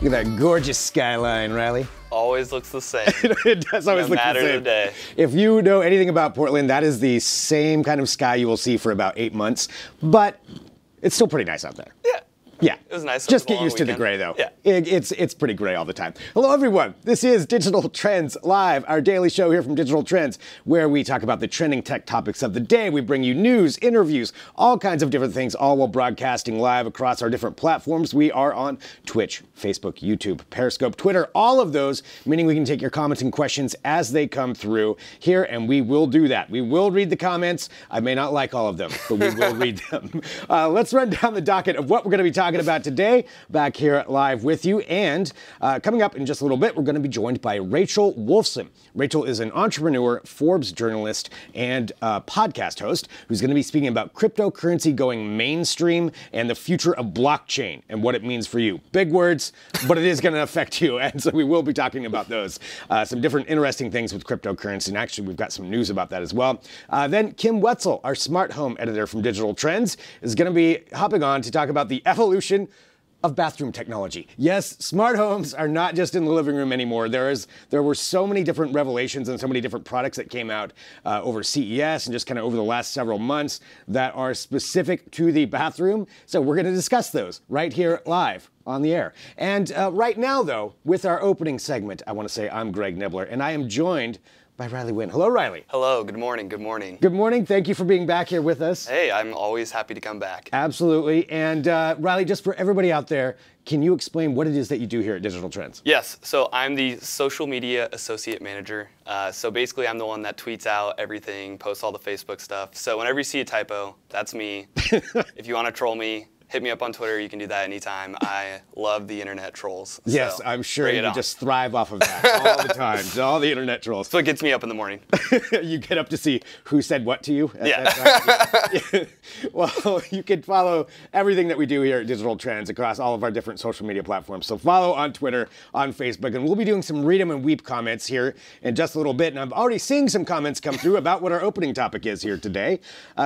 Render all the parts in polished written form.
Look at that gorgeous skyline, Riley. Always looks the same. It does always look the same. No matter the day. If you know anything about Portland, that is the same kind of sky you will see for about 8 months, but it's still pretty nice out there. Yeah. Yeah. It was nice. Just get used to the gray, though. Yeah. It's pretty gray all the time. Hello, everyone. This is Digital Trends Live, our daily show here from Digital Trends, where we talk about the trending tech topics of the day. We bring you news, interviews, all kinds of different things, all while broadcasting live across our different platforms. We are on Twitch, Facebook, YouTube, Periscope, Twitter, all of those, meaning we can take your comments and questions as they come through here, and we will do that. We will read the comments. I may not like all of them, but we will read them. Let's run down the docket of what we're going to be talking about today, back here live with you. And coming up in just a little bit, we're going to be joined by Rachel Wolfson. Rachel is an entrepreneur, Forbes journalist, and podcast host who's going to be speaking about cryptocurrency going mainstream and the future of blockchain and what it means for you. Big words, but it is going to affect you. And so we will be talking about those. Some different interesting things with cryptocurrency. And actually, we've got some news about that as well. Then Kim Wetzel, our smart home editor from Digital Trends, is going to be hopping on to talk about the evolution of bathroom technology. Yes, smart homes are not just in the living room anymore. There were so many different revelations and so many different products that came out over CES and just kind of over the last several months that are specific to the bathroom. So we're going to discuss those right here live on the air. And right now, though, with our opening segment, I want to say I'm Greg Nibbler, and I am joined by Riley Wynn. Hello, Riley. Hello. Good morning. Good morning. Good morning. Thank you for being back here with us. Hey, I'm always happy to come back. Absolutely. And Riley, just for everybody out there, can you explain what it is that you do here at Digital Trends? Yes. So I'm the social media associate manager. So basically, I'm the one that tweets out everything, posts all the Facebook stuff. So whenever you see a typo, that's me. If you want to troll me, hit me up on Twitter. You can do that anytime. I love the internet trolls. Yes, so I'm sure you just thrive off of that all the time. All the internet trolls. So it gets me up in the morning. You get up to see who said what to you? Yeah. Well, you can follow everything that we do here at Digital Trends across all of our different social media platforms. So follow on Twitter, on Facebook, and we'll be doing some read 'em and weep comments here in just a little bit. And I'm already seeing some comments come through about what our opening topic is here today.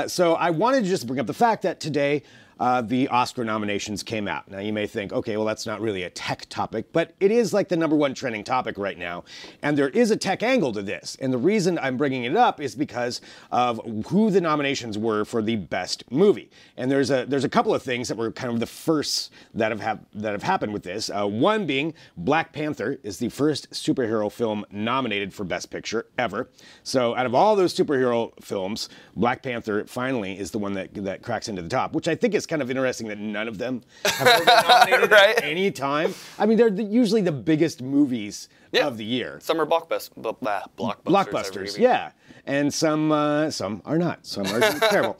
So I wanted to just bring up the fact that today, the Oscar nominations came out. Now, you may think, okay, well, that's not really a tech topic, but it is like the #1 trending topic right now. And there is a tech angle to this. And the reason I'm bringing it up is because of who the nominations were for the best movie. And there's a couple of things that were kind of the firsts that have happened with this. One being Black Panther is the first superhero film nominated for Best Picture ever. So out of all those superhero films, Black Panther finally is the one that cracks into the top, which I think is kind of interesting that none of them have ever been nominated right? at any time. I mean, they're usually the biggest movies of the year. Some are blockbusters. Blockbusters, yeah. And some are not. Some are terrible.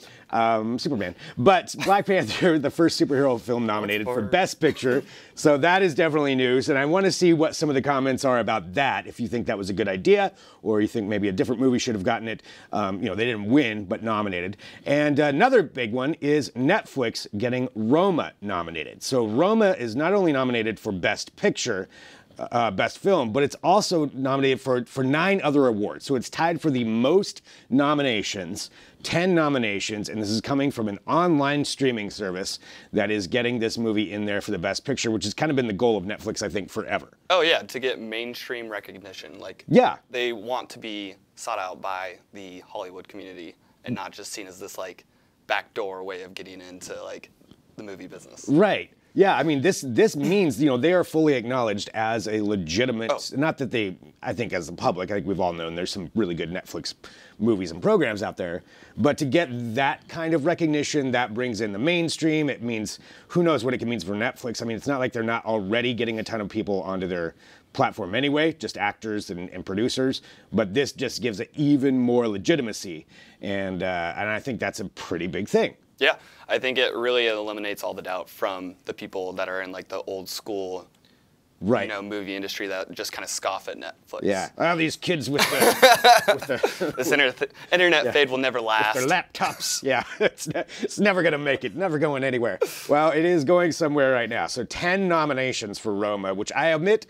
Superman. But Black Panther, the first superhero film nominated for Best Picture. So that is definitely news. And I want to see what some of the comments are about that. If you think that was a good idea, or you think maybe a different movie should have gotten it. They didn't win, but nominated. And another big one is Netflix getting Roma nominated. So Roma is not only nominated for Best Picture, Best Film, but it's also nominated for 9 other awards. So it's tied for the most nominations, 10 nominations, and this is coming from an online streaming service that is getting this movie in there for the Best Picture, which has kind of been the goal of Netflix, I think, forever. Oh yeah, to get mainstream recognition. They want to be sought out by the Hollywood community and not just seen as this backdoor way of getting into the movie business. Right. Yeah, I mean, this means, they are fully acknowledged as a legitimate, not that I think as the public, I think we've all known there's some really good Netflix movies and programs out there, but to get that kind of recognition, that brings in the mainstream. It means, who knows what it means for Netflix. I mean, it's not like they're not already getting a ton of people onto their platform anyway, just actors and producers, but this just gives it even more legitimacy, and I think that's a pretty big thing. Yeah, I think it really eliminates all the doubt from the people that are in the old school, movie industry that just kind of scoff at Netflix. Yeah, these kids with the this internet fade will never last. With their laptops, it's never gonna make it, never going anywhere. Well, it is going somewhere right now. So 10 nominations for Roma, which I admit,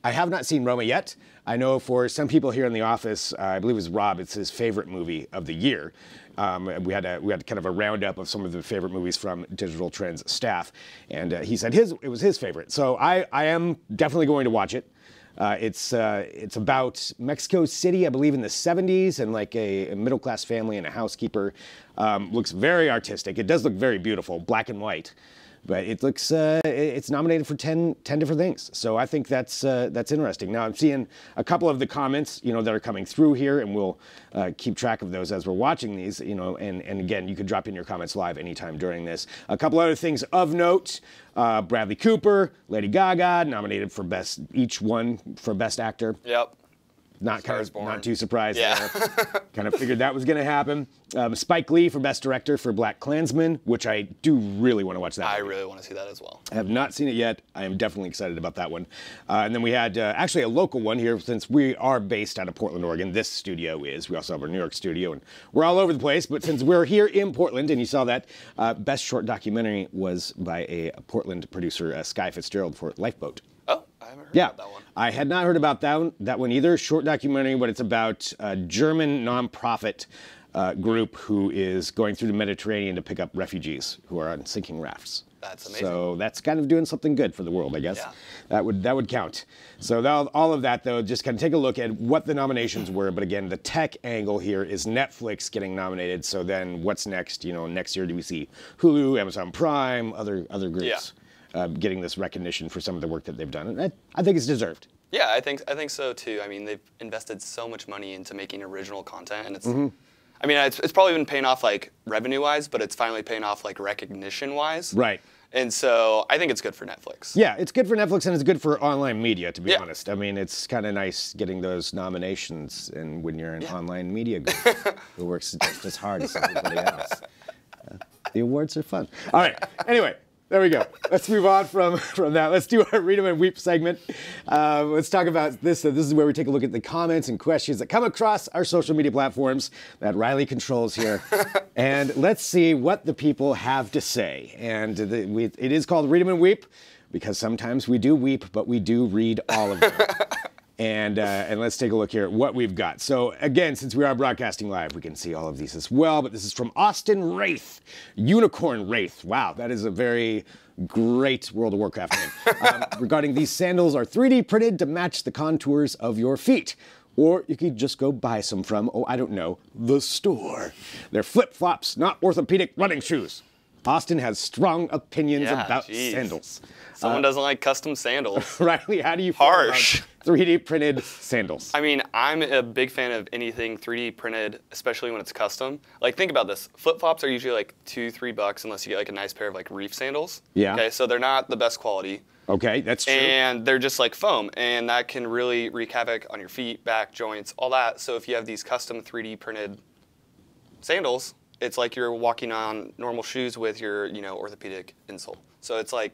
I have not seen Roma yet. I know for some people here in the office, I believe it was Rob, it's his favorite movie of the year. We had kind of a roundup of some of the favorite movies from Digital Trends staff, and he said it was his favorite. So I am definitely going to watch it. It's about Mexico City, I believe, in the 70s, and like a middle-class family and a housekeeper. Looks very artistic. It does look very beautiful, black and white. But it looks, it's nominated for 10 different things. So I think that's interesting. Now I'm seeing a couple of the comments, that are coming through here, and we'll keep track of those as we're watching these, and again, you can drop in your comments live anytime during this. A couple other things of note, Bradley Cooper, Lady Gaga, nominated for each one for Best Actor. Yep. Not too surprised. Yeah. Kind of figured that was going to happen. Spike Lee for Best Director for Black Klansman, which I do really want to watch that. I really want to see that as well. I have not seen it yet. I am definitely excited about that one. And then we had actually a local one here, since we are based out of Portland, Oregon. This studio is. We also have our New York studio, and we're all over the place. But since we're here in Portland, and you saw that, Best Short Documentary was by a Portland producer, Sky Fitzgerald, for Lifeboat. Oh, I haven't heard about that one. I had not heard about that one either. Short documentary, but it's about a German nonprofit group who is going through the Mediterranean to pick up refugees who are on sinking rafts. That's amazing. So that's kind of doing something good for the world, I guess. Yeah. That would count. So all of that, though, just kind of take a look at what the nominations were. But again, the tech angle here is Netflix getting nominated. So then what's next? Next year do we see Hulu, Amazon Prime, other groups? Yeah. Getting this recognition for some of the work that they've done. And I think it's deserved. Yeah, I think so too. I mean, they've invested so much money into making original content, and it's. I mean, it's probably been paying off like revenue-wise, but it's finally paying off like recognition-wise. Right. And so I think it's good for Netflix. Yeah, it's good for Netflix, and it's good for online media, to be honest. I mean, it's kind of nice getting those nominations, and when you're an online media group who works just as hard as everybody else. The awards are fun. All right. Anyway. There we go. Let's move on from that. Let's do our Read 'em and Weep segment. Let's talk about this. So this is where we take a look at the comments and questions that come across our social media platforms that Riley controls here. And let's see what the people have to say. And it is called Read 'em and Weep because sometimes we do weep, but we do read all of them. And let's take a look here at what we've got. So again, since we are broadcasting live, we can see all of these as well. But this is from Austin Wraith, Unicorn Wraith. Wow, that is a very great World of Warcraft name. Regarding these sandals are 3D printed to match the contours of your feet. Or you could just go buy some from, I don't know, the store. They're flip-flops, not orthopedic running shoes. Austin has strong opinions about sandals. Someone doesn't like custom sandals. Riley, how do you feel about 3D printed sandals? I mean, I'm a big fan of anything 3D printed, especially when it's custom. Like, think about this. Flip-flops are usually like $2-3 unless you get like a nice pair of like reef sandals. Yeah. Okay, so they're not the best quality. Okay, that's true. And they're just like foam, and that can really wreak havoc on your feet, back, joints, all that. So if you have these custom 3D printed sandals, it's like you're walking on normal shoes with your, orthopedic insole. So it's like,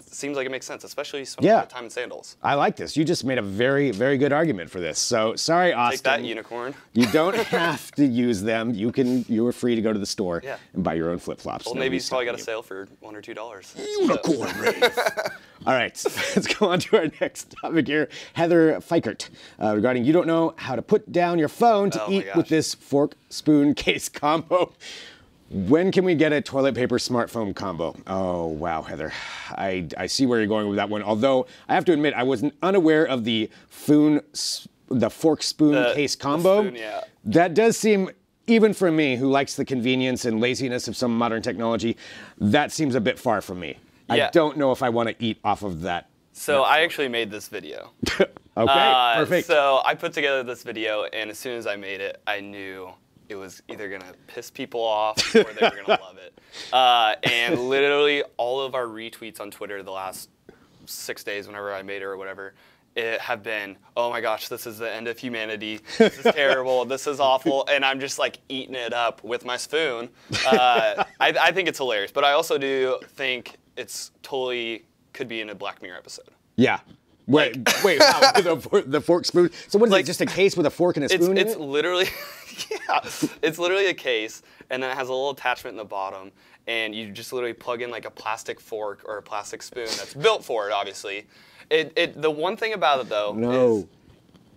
seems like it makes sense, especially spending a lot of time in sandals. I like this. You just made a very, very good argument for this. So sorry, Austin. Take that, unicorn. You don't have to use them. You are free to go to the store and buy your own flip-flops. Well, maybe he's probably got a sale for $1 or $2. Unicorn Wraith. All right, let's go on to our next topic here. Heather Fikert, regarding you don't know how to put down your phone to eat with this fork, spoon, case combo. When can we get a toilet paper smartphone combo? Oh, wow, Heather. I see where you're going with that one. Although, I have to admit, I was unaware of the fork, spoon, case combo. The spoon, That does seem, even for me, who likes the convenience and laziness of some modern technology, that seems a bit far from me. I don't know if I want to eat off of that. So I actually made this video. Okay, perfect. So I put together this video, and as soon as I made it, I knew it was either going to piss people off or they were going to love it. And literally all of our retweets on Twitter the last 6 days, whenever I made it or whatever, it have been, oh my gosh, this is the end of humanity. This is terrible. This is awful. And I'm just like eating it up with my spoon. I think it's hilarious. But I also do think it's totally could be in a Black Mirror episode. Yeah. Wait, how? The fork spoon? So what is it, just a case with a fork and a spoon in It's it? literally, yeah, it's literally a case, and then it has a little attachment in the bottom, and you just literally plug in like a plastic fork or a plastic spoon that's built for it, obviously. The one thing about it, though, is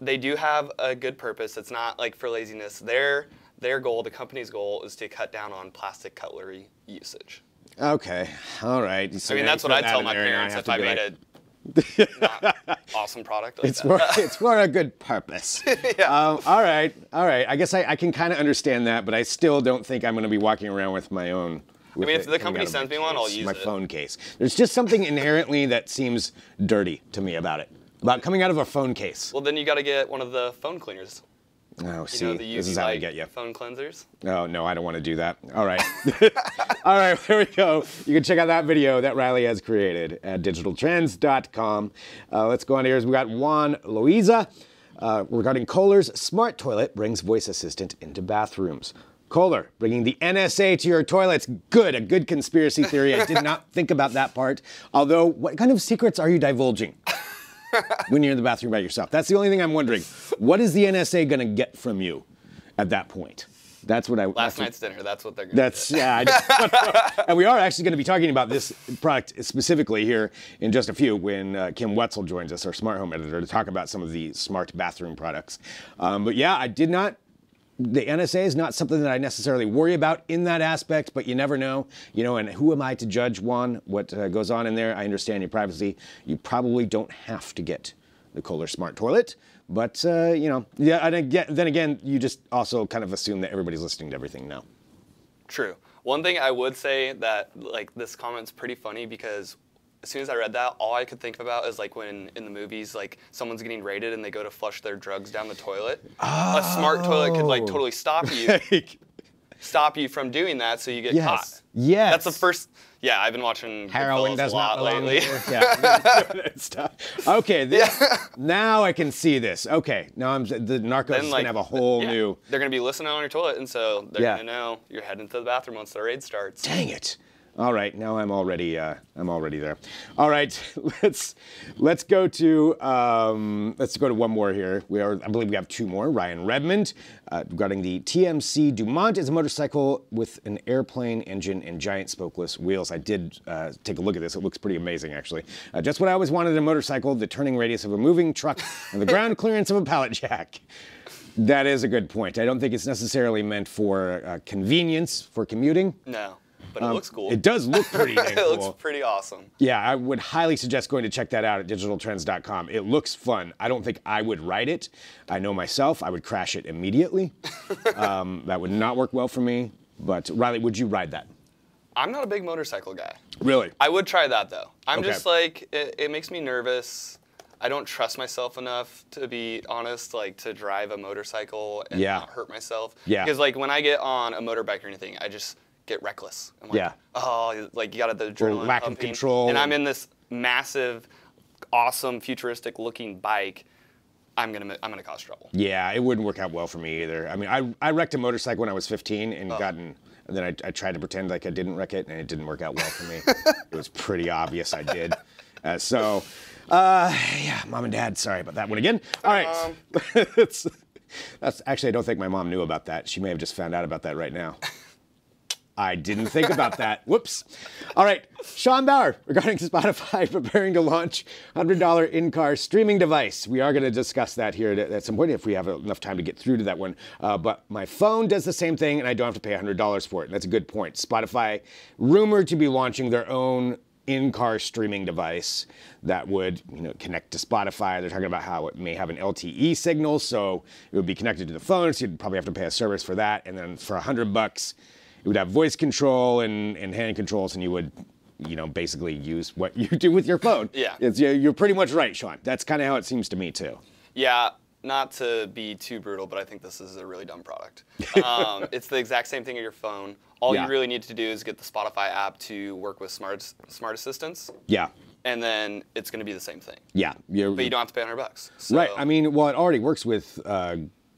they do have a good purpose. It's not like for laziness. Their goal, the company's goal, is to cut down on plastic cutlery usage. Okay, all right. So I mean, that's what I tell my parents if I made a awesome product like it's for a good purpose. Yeah. All right. I guess I can kind of understand that, but I still don't think I'm going to be walking around with my own. I mean, if the company sends me one, I'll use my it. phone case. There's just something inherently that seems dirty to me about it. About coming out of a phone case. Well, then you got to get one of the phone cleaners. Oh, see, You know, the this is how I get you. phone cleansers. Oh, no, I don't want to do that. All right. All right, there we go. You can check out that video that Riley has created at digitaltrends.com. Let's go on here. We got Juan Loiza regarding Kohler's smart toilet brings voice assistant into bathrooms. Kohler, bringing the NSA to your toilets. Good, a good conspiracy theory. I did not think about that part. Although, what kind of secrets are you divulging when you're in the bathroom by yourself? That's the only thing I'm wondering. What is the NSA going to get from you at that point? That's what I... Last night's dinner, that's what they're going to That's, yeah. And we are actually going to be talking about this product specifically here in just a few when Kim Wetzel joins us, our smart home editor, to talk about some of the smart bathroom products. But yeah, I did not... The NSA is not something that I necessarily worry about in that aspect, but you never know, and who am I to judge, Juan, what goes on in there? I understand your privacy. You probably don't have to get the Kohler smart toilet, but, yeah, and then again, you just also kind of assume that everybody's listening to everything now. True. One thing I would say that, like, this comment's pretty funny because as soon as I read that, all I could think about is like when in the movies, like someone's getting raided and they go to flush their drugs down the toilet. Oh. A smart toilet could like totally stop you from doing that, so you get caught. Yes. That's the first. Yeah, I've been watching Heroin does a lot not belong lately. here. Yeah. Okay, now I can see this. Okay, now the narcos is gonna have a whole new. They're gonna be listening on your toilet, and so they're gonna know you're heading to the bathroom once the raid starts. Dang it. All right, now I'm already there. All right, let's go to one more here. I believe we have two more. Ryan Redmond regarding the TMC Dumont is a motorcycle with an airplane engine and giant spokeless wheels. I did take a look at this. It looks pretty amazing, actually. Just what I always wanted in a motorcycle: the turning radius of a moving truck and the ground clearance of a pallet jack. That is a good point. I don't think it's necessarily meant for convenience for commuting. No. But it looks cool. It does look pretty dang cool. It looks pretty awesome. Yeah, I would highly suggest going to check that out at digitaltrends.com. It looks fun. I don't think I would ride it. I know myself, I would crash it immediately. That would not work well for me. But Riley, would you ride that? I'm not a big motorcycle guy. Really? I would try that though. I'm just like, it makes me nervous. I don't trust myself enough, to be honest, like to drive a motorcycle and not hurt myself. Yeah. Because like when I get on a motorbike or anything, I just get reckless. I'm like, oh, like you got the adrenaline lack of control. And I'm in this massive, awesome, futuristic looking bike. I'm gonna cause trouble. Yeah, it wouldn't work out well for me either. I mean, I wrecked a motorcycle when I was 15 and then I tried to pretend like I didn't wreck it, and it didn't work out well for me. It was pretty obvious I did. Yeah, Mom and Dad, sorry about that one again. All right. That's actually, I don't think my mom knew about that. She may have just found out about that right now. I didn't think about that. Whoops. All right, Sean Bauer, regarding Spotify preparing to launch $100 in-car streaming device. We are going to discuss that here at some point if we have enough time to get through to that one. But my phone does the same thing, and I don't have to pay $100 for it. And that's a good point. Spotify rumored to be launching their own in-car streaming device that would, connect to Spotify. They're talking about how it may have an LTE signal, so it would be connected to the phone. So you'd probably have to pay a service for that, and then for $100. It would have voice control and hand controls, and you would, basically use what you do with your phone. Yeah. You're pretty much right, Sean. That's kind of how it seems to me, too. Yeah, not to be too brutal, but I think this is a really dumb product. It's the exact same thing on your phone. All you really need to do is get the Spotify app to work with smart assistants. Yeah. And then it's going to be the same thing. Yeah. But you don't have to pay $100. So. Right. I mean, well, it already works with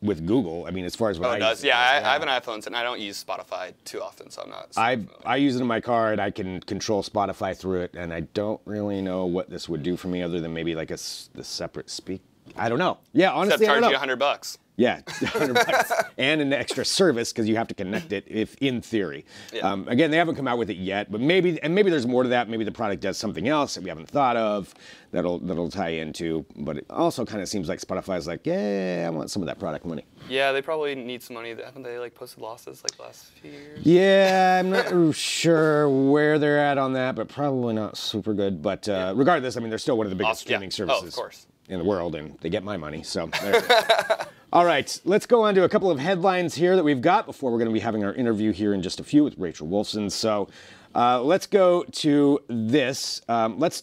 with Google. I mean, as far as what Oh, I it does. use Yeah, I have an iPhone, and I don't use Spotify too often, so I'm not. I use it in my car, and I can control Spotify through it, and I don't really know what this would do for me other than maybe like the separate speak. I don't know. Yeah, honestly, Except I don't charge know. you $100. Yeah, $100 and an extra service because you have to connect it, if in theory. Yeah. Again, they haven't come out with it yet, but maybe there's more to that. Maybe the product does something else that we haven't thought of that'll tie into. But it also kind of seems like Spotify's like, yeah, I want some of that product money. Yeah, they probably need some money. Haven't they like posted losses like last few years? Yeah, I'm not sure where they're at on that, but probably not super good. But regardless, I mean, they're still one of the biggest streaming services Oh, of course. in the world, and they get my money. So there it is. All right, let's go on to a couple of headlines here that we've got before we're going to be having our interview here in just a few with Rachel Wolfson. So let's go to this. Let's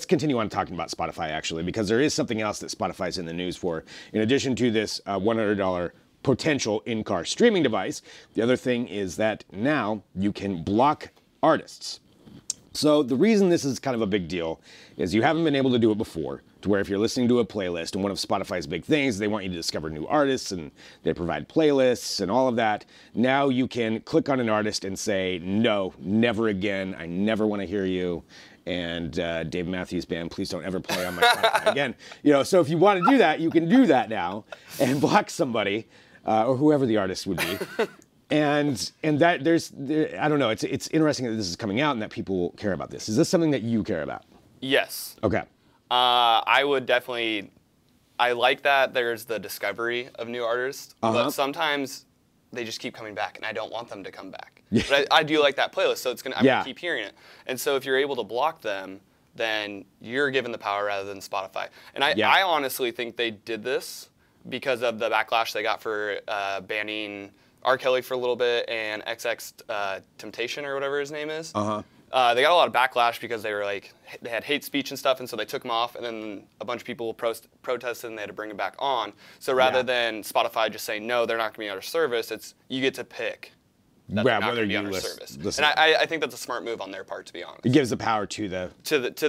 continue on talking about Spotify, actually, because there is something else that Spotify's in the news for. In addition to this $100 potential in-car streaming device, the other thing is that now you can block artists. So the reason this is kind of a big deal is you haven't been able to do it before, to where if you're listening to a playlist, and one of Spotify's big things, they want you to discover new artists, and they provide playlists and all of that. Now you can click on an artist and say, no, never again. I never want to hear you. And Dave Matthews Band, please don't ever play on my Spotify again. So if you want to do that, you can do that now and block somebody or whoever the artist would be. And that I don't know. It's interesting that this is coming out and that people care about this. Is this something that you care about? Yes. Okay. I would definitely. I like that there's the discovery of new artists, but sometimes they just keep coming back, and I don't want them to come back. Yeah. But I do like that playlist, so I'm gonna keep hearing it. And so if you're able to block them, then you're given the power rather than Spotify. And I honestly think they did this because of the backlash they got for banning R. Kelly for a little bit and XX Temptation or whatever his name is. They got a lot of backlash because they had hate speech and stuff, and so they took him off, and then a bunch of people protested, and they had to bring him back on. So rather than Spotify just saying, no, they're not going to be out of service, it's you get to pick that they're not going to be out of service. And I think that's a smart move on their part, to be honest. It gives the power to the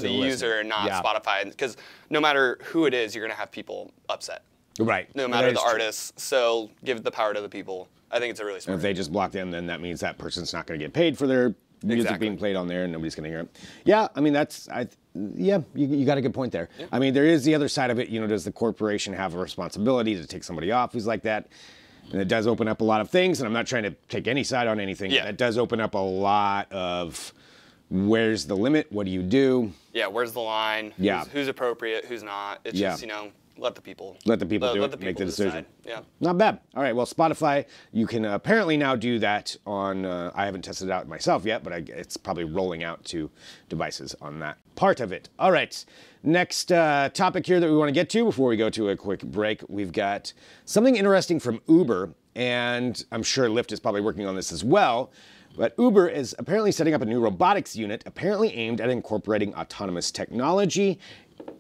user and not Spotify, because no matter who it is, you're going to have people upset. Right. No matter the artist. So give the power to the people. I think it's a really smart move. If they just block them, then that means that person's not going to get paid for their music being played on there, and nobody's going to hear it. Yeah, I mean, you got a good point there. Yeah. I mean, there is the other side of it. Does the corporation have a responsibility to take somebody off who's like that? And it does open up a lot of things, and I'm not trying to take any side on anything. Yeah. It does open up a lot of where's the limit? What do you do? Yeah, where's the line? Yeah. Who's appropriate? Who's not? It's just, let the people do it, make the decision. Decide. Yeah. Not bad. All right, well, Spotify, you can apparently now do that on, I haven't tested it out myself yet, but it's probably rolling out to devices on that part of it. All right, next topic here that we want to get to before we go to a quick break, we've got something interesting from Uber, and I'm sure Lyft is probably working on this as well. But Uber is apparently setting up a new robotics unit, apparently aimed at incorporating autonomous technology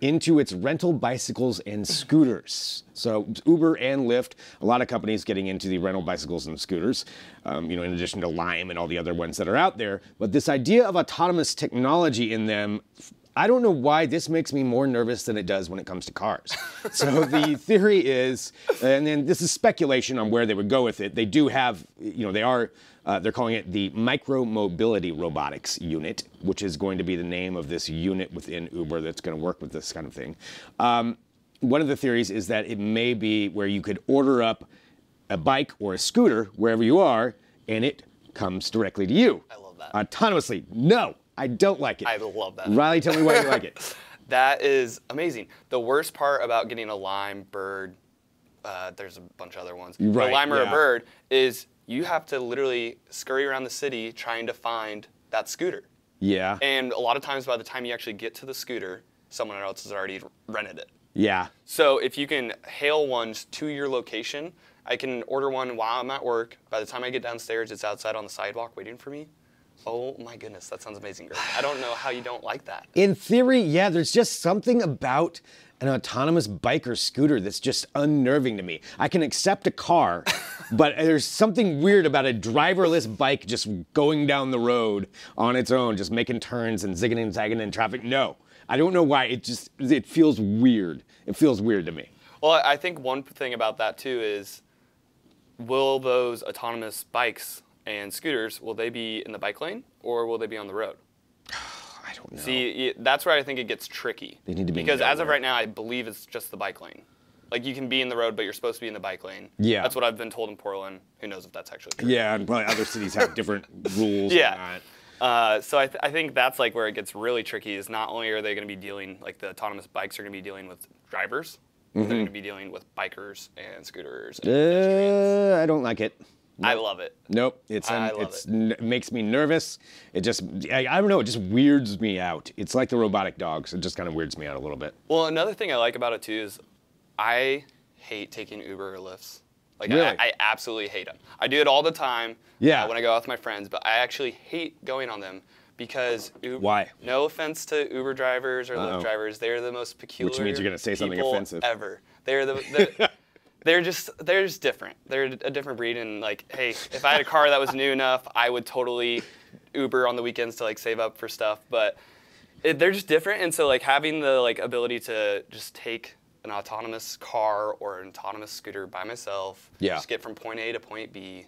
into its rental bicycles and scooters. So Uber and Lyft, a lot of companies getting into the rental bicycles and scooters, in addition to Lime and all the other ones that are out there. But this idea of autonomous technology in them, I don't know why this makes me more nervous than it does when it comes to cars. So the theory is, and then this is speculation on where they would go with it. They do have, they're calling it the Micro-Mobility Robotics Unit, which is going to be the name of this unit within Uber that's going to work with this kind of thing. One of the theories is that it may be where you could order up a bike or a scooter wherever you are, and it comes directly to you. I love that. Autonomously. No, I don't like it. I love that. Riley, tell me why you like it. That is amazing. The worst part about getting a Lime, Bird, there's a bunch of other ones. Right, a Lime or a Bird is you have to literally scurry around the city trying to find that scooter. Yeah. And a lot of times by the time you actually get to the scooter, someone else has already rented it. Yeah. So if you can hail one to your location, I can order one while I'm at work. By the time I get downstairs, it's outside on the sidewalk waiting for me. Oh my goodness, that sounds amazing, Greg. I don't know how you don't like that. In theory, yeah, there's just something about an autonomous bike or scooter that's just unnerving to me. I can accept a car, but there's something weird about a driverless bike just going down the road on its own, just making turns and zigging and zagging in traffic. No, I don't know why. It feels weird. It feels weird to me. Well, I think one thing about that too is, will those autonomous bikes and scooters, will they be in the bike lane or will they be on the road? I don't know. See, that's where I think it gets tricky. They need to be because as of nowhere. right now, I believe it's just the bike lane. Like you can be in the road, but you're supposed to be in the bike lane. Yeah. That's what I've been told in Portland. Who knows if that's actually true? Yeah, and probably other cities have different rules. Yeah. So I think that's like where it gets really tricky. Is not only are they going to be dealing, like the autonomous bikes are going to be dealing with drivers, they're going to be dealing with bikers and scooters. And I don't like it. I love it. Nope, it makes me nervous. It just, I don't know, it just weirds me out. It's like the robotic dogs. It just kind of weirds me out a little bit. Well, another thing I like about it too is I hate taking Uber or Lyfts. Like Really? I absolutely hate them. I do it all the time. Yeah. When I go out with my friends, but I actually hate going on them because Why? No offense to Uber drivers or Lyft drivers, they're the most peculiar. Which means you're gonna say something people offensive. Ever. They're just different. They're a different breed, and like, hey, if I had a car that was new enough, I would totally Uber on the weekends to like save up for stuff. But they're just different, and so like having the like ability to just take an autonomous car or an autonomous scooter by myself, just get from point A to point B,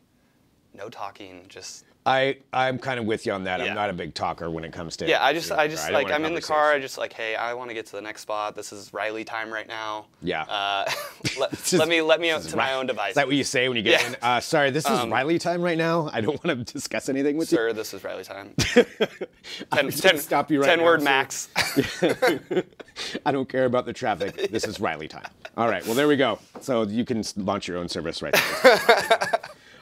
no talking, just. I'm kind of with you on that. Yeah. I'm not a big talker when it comes to. Yeah, I just don't like want I'm in the car. conversation. I just like, hey, I want to get to the next spot. This is Riley time right now. Yeah. Let me out to my own device. Is that what you say when you get Yeah. in? Sorry, this is Riley time right now. I don't want to discuss anything with Sir, this is Riley time. I'm just gonna stop you right now. 10-word sir. max. I don't care about the traffic. This is Riley time. All right, well, there we go. So you can launch your own service right there.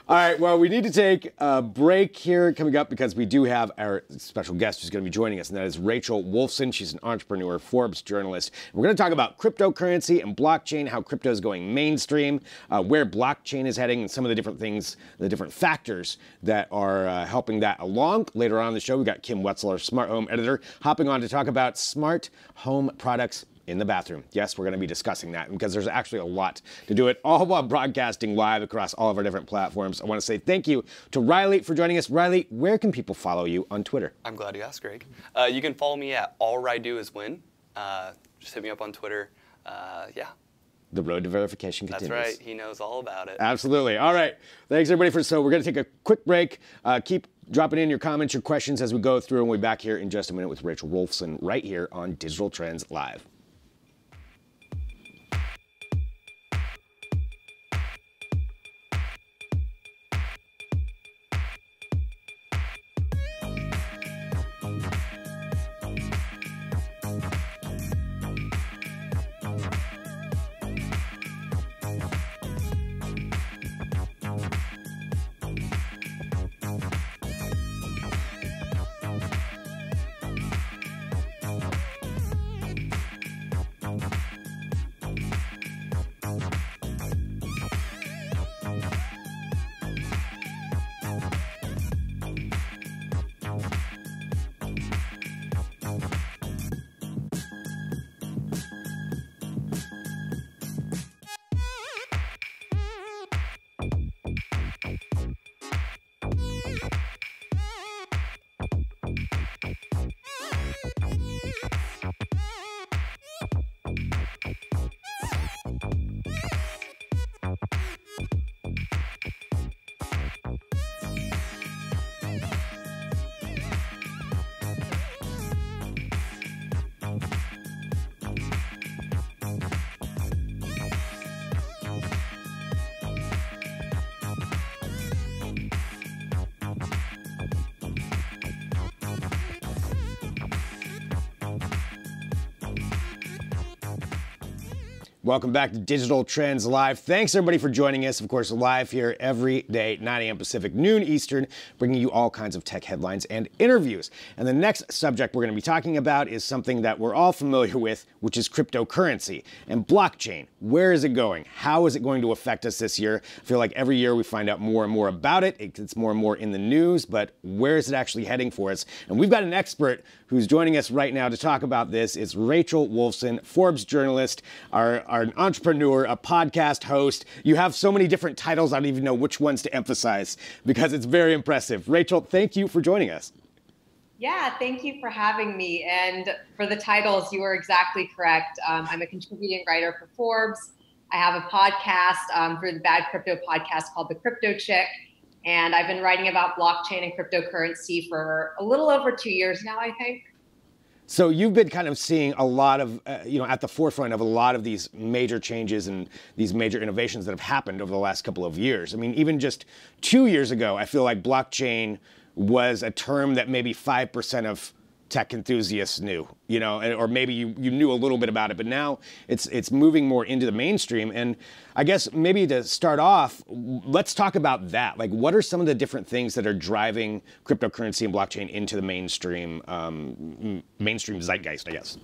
All right, well, we need to take a break here coming up because we do have our special guest who's going to be joining us, and that is Rachel Wolfson. She's an entrepreneur, Forbes journalist. We're going to talk about cryptocurrency and blockchain, how crypto is going mainstream, where blockchain is heading, and some of the different things, the different factors that are helping that along. Later on in the show, we've got Kim Wetzel, our smart home editor, hopping on to talk about smart home products in the bathroom. Yes, we're going to be discussing that because there's actually a lot to do it, all while broadcasting live across all of our different platforms. I want to say thank you to Riley for joining us. Riley, where can people follow you on Twitter? I'm glad you asked, Greg. You can follow me at All I Do Is Win. Just hit me up on Twitter. Yeah. The road to verification That's continues. right. He knows all about it. Absolutely. All right. Thanks, everybody. So we're going to take a quick break. Keep dropping in your comments, your questions as we go through, and we'll be back here in just a minute with Rachel Wolfson right here on Digital Trends Live. Welcome back to Digital Trends Live. Thanks, everybody, for joining us. Of course, live here every day, 9 a.m. Pacific, noon Eastern, bringing you all kinds of tech headlines and interviews. And the next subject we're going to be talking about is something that we're all familiar with, which is cryptocurrency and blockchain. Where is it going? How is it going to affect us this year? I feel like every year we find out more and more about it. It gets more and more in the news, but where is it actually heading for us? And we've got an expert who's joining us right now to talk about this. It's Rachel Wolfson, Forbes journalist, an entrepreneur, a podcast host. You have so many different titles, I don't even know which ones to emphasize because it's very impressive. Rachel, thank you for joining us. Yeah, thank you for having me. And for the titles, you are exactly correct. I'm a contributing writer for Forbes. I have a podcast through the Bad Crypto podcast called The Crypto Chick. And I've been writing about blockchain and cryptocurrency for a little over 2 years now, I think. So you've been kind of seeing a lot of, at the forefront of a lot of these major changes and these major innovations that have happened over the last couple of years. I mean, even just 2 years ago, I feel like blockchain was a term that maybe 5% of tech enthusiasts knew, or maybe you knew a little bit about it, but now it's moving more into the mainstream. And I guess maybe to start off, let's talk about that. Like, what are some of the different things that are driving cryptocurrency and blockchain into the mainstream zeitgeist, I guess?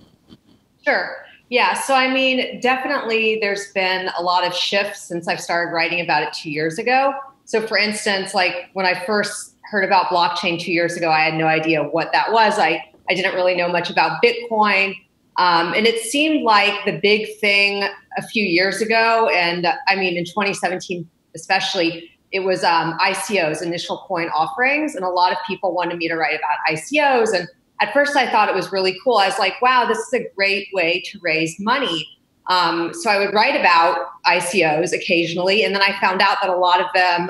Sure. Yeah. So, I mean, definitely there's been a lot of shifts since I've started writing about it 2 years ago. So, for instance, like when I first heard about blockchain 2 years ago, I had no idea what that was. I didn't really know much about Bitcoin. And it seemed like the big thing a few years ago, and I mean, in 2017 especially, it was ICOs, initial coin offerings. And a lot of people wanted me to write about ICOs. And at first I thought it was really cool. I was like, wow, this is a great way to raise money. So I would write about ICOs occasionally. And then I found out that a lot of them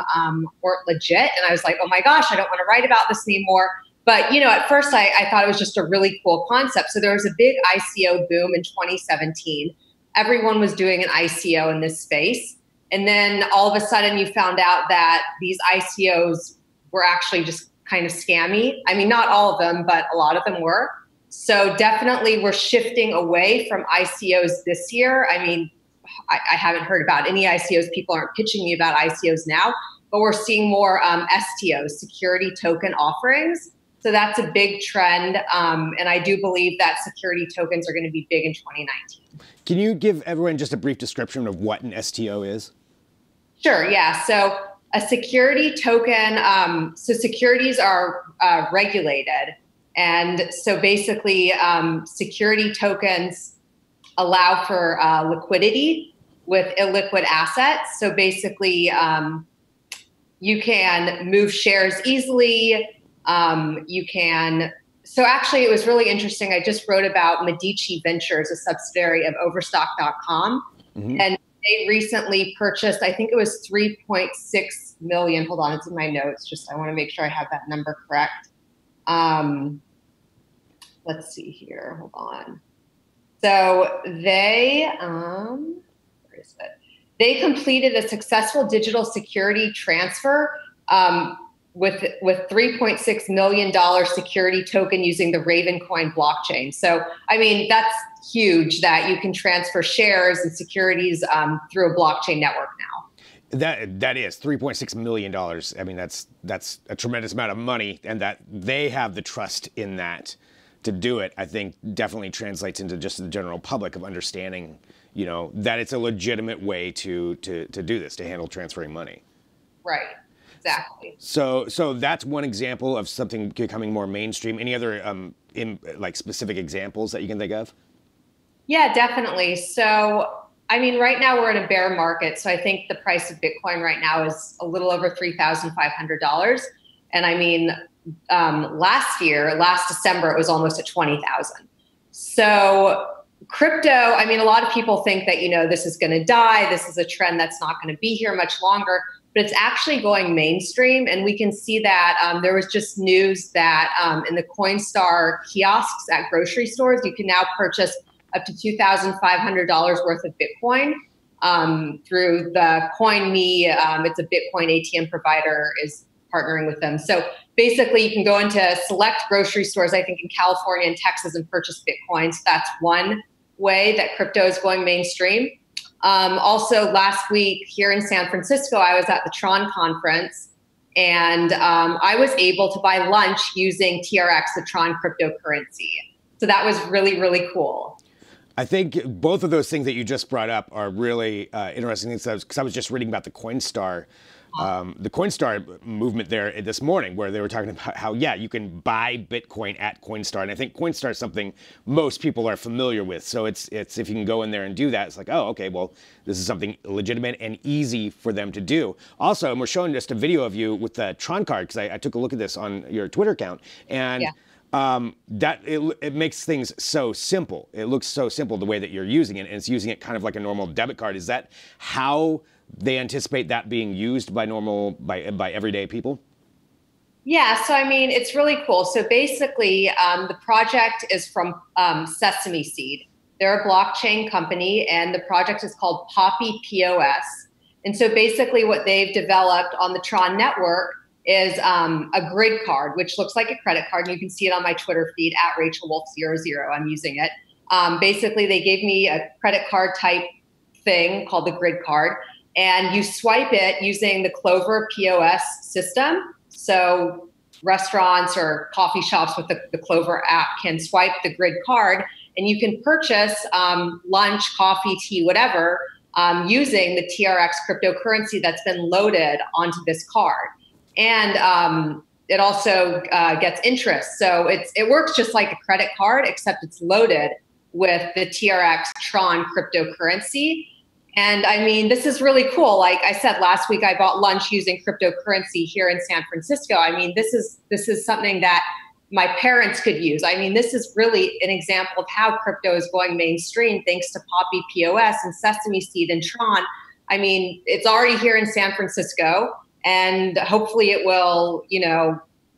weren't legit. And I was like, oh my gosh, I don't want to write about this anymore. But, at first I thought it was just a really cool concept. So there was a big ICO boom in 2017. Everyone was doing an ICO in this space. And then all of a sudden you found out that these ICOs were actually just kind of scammy. I mean, not all of them, but a lot of them were. So definitely we're shifting away from ICOs this year. I mean, I haven't heard about any ICOs. People aren't pitching me about ICOs now, but we're seeing more STOs, security token offerings. So that's a big trend. And I do believe that security tokens are going to be big in 2019. Can you give everyone just a brief description of what an STO is? Sure, yeah. So a security token, so securities are regulated. And so basically security tokens allow for liquidity with illiquid assets. So basically you can move shares easily. So actually it was really interesting. I just wrote about Medici Ventures, a subsidiary of Overstock.com. Mm-hmm. And they recently purchased, I think it was 3.6 million. Hold on, it's in my notes. I want to make sure I have that number correct. Let's see here. Hold on. So they, where is it? They completed a successful digital security transfer with $3.6 million security token using the Ravencoin blockchain. So, I mean, that's huge that you can transfer shares and securities through a blockchain network now. That is $3.6 million. I mean, that's a tremendous amount of money, and that they have the trust in that to do it, I think definitely translates into just the general public of understanding, that it's a legitimate way to do this, to handle transferring money. Right. Exactly. So that's one example of something becoming more mainstream. Any other specific examples that you can think of? Yeah, definitely. So, I mean, right now we're in a bear market. So I think the price of Bitcoin right now is a little over $3,500. And I mean, last December, it was almost at 20,000. So crypto, I mean, a lot of people think that, this is going to die. This is a trend that's not going to be here much longer. But it's actually going mainstream. And we can see that there was just news that in the Coinstar kiosks at grocery stores, you can now purchase up to $2,500 worth of Bitcoin through the CoinMe. It's a Bitcoin ATM provider is partnering with them. So basically, you can go into select grocery stores, I think in California and Texas, and purchase Bitcoin. So that's one way that crypto is going mainstream. Also, last week here in San Francisco, I was at the Tron conference, and I was able to buy lunch using TRX, the Tron cryptocurrency. So that was really, really cool. I think both of those things that you just brought up are really interesting things, because I was just reading about the Coinstar movement there this morning, where they were talking about how, you can buy Bitcoin at Coinstar. And I think Coinstar is something most people are familiar with. So it's if you can go in there and do that, it's like, oh, okay, well, this is something legitimate and easy for them to do. Also, and we're showing just a video of you with the Tron card, because I took a look at this on your Twitter account. And it makes things so simple. It looks so simple the way that you're using it, and it's using it kind of like a normal debit card. Is that how they anticipate that being used by by everyday people? Yeah, so I mean, it's really cool. So basically, the project is from Sesame Seed. They're a blockchain company, and the project is called Poppy POS. And so basically, what they've developed on the Tron network is a grid card, which looks like a credit card. And you can see it on my Twitter feed at Rachel Wolf00. I'm using it. Basically, they gave me a credit card type thing called the grid card, and you swipe it using the Clover POS system. So restaurants or coffee shops with the Clover app can swipe the grid card, and you can purchase lunch, coffee, tea, whatever, using the TRX cryptocurrency that's been loaded onto this card. And it also gets interest. So it works just like a credit card, except it's loaded with the TRX Tron cryptocurrency. And I mean, this is really cool. Like I said, last week I bought lunch using cryptocurrency here in San Francisco. I mean, this is something that my parents could use. I mean, this is really an example of how crypto is going mainstream thanks to Poppy POS and Sesame Seed and Tron. I mean, it's already here in San Francisco, and hopefully it will,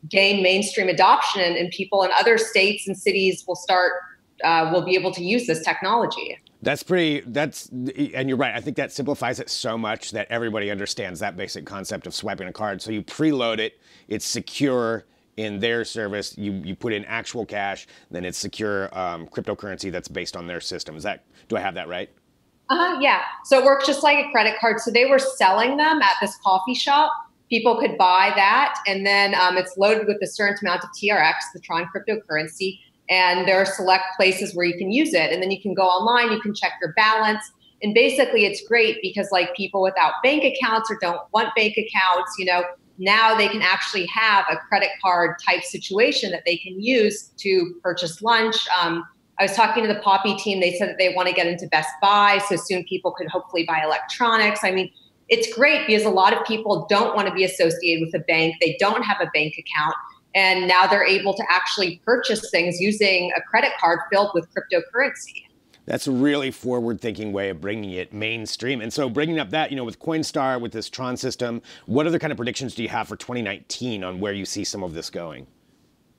gain mainstream adoption, and people in other states and cities will be able to use this technology. And you're right. I think that simplifies it so much that everybody understands that basic concept of swiping a card. So you preload it, it's secure in their service. You put in actual cash, then it's secure cryptocurrency that's based on their system. Do I have that right? Yeah. So it works just like a credit card. So they were selling them at this coffee shop. People could buy that, and then it's loaded with a certain amount of TRX, the Tron cryptocurrency. And there are select places where you can use it. And then you can go online, you can check your balance. And basically it's great because like people without bank accounts or don't want bank accounts, now they can actually have a credit card type situation that they can use to purchase lunch. I was talking to the Poppy team. They said that they want to get into Best Buy, so soon people could hopefully buy electronics. I mean, it's great because a lot of people don't want to be associated with a bank. They don't have a bank account. And now they're able to actually purchase things using a credit card filled with cryptocurrency. That's a really forward-thinking way of bringing it mainstream. And so bringing up that, with Coinstar, with this Tron system, what other kind of predictions do you have for 2019 on where you see some of this going?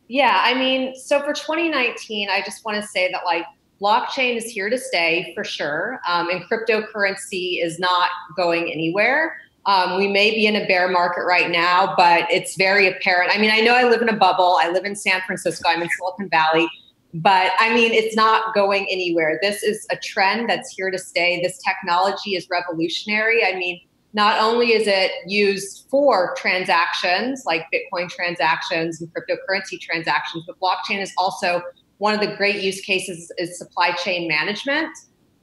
Yeah, I mean, so for 2019, I just want to say that blockchain is here to stay for sure. And cryptocurrency is not going anywhere. We may be in a bear market right now, but it's very apparent. I mean, I know I live in a bubble. I live in San Francisco. I'm in Silicon Valley. But I mean, it's not going anywhere. This is a trend that's here to stay. This technology is revolutionary. I mean, not only is it used for transactions like Bitcoin transactions and cryptocurrency transactions, but blockchain is also one of the great use cases is supply chain management.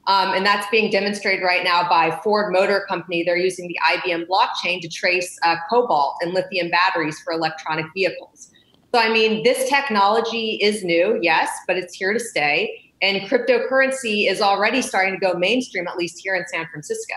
And that's being demonstrated right now by Ford Motor Company. They're using the IBM blockchain to trace cobalt and lithium batteries for electronic vehicles. So, I mean, this technology is new, yes, but it's here to stay. And cryptocurrency is already starting to go mainstream, at least here in San Francisco.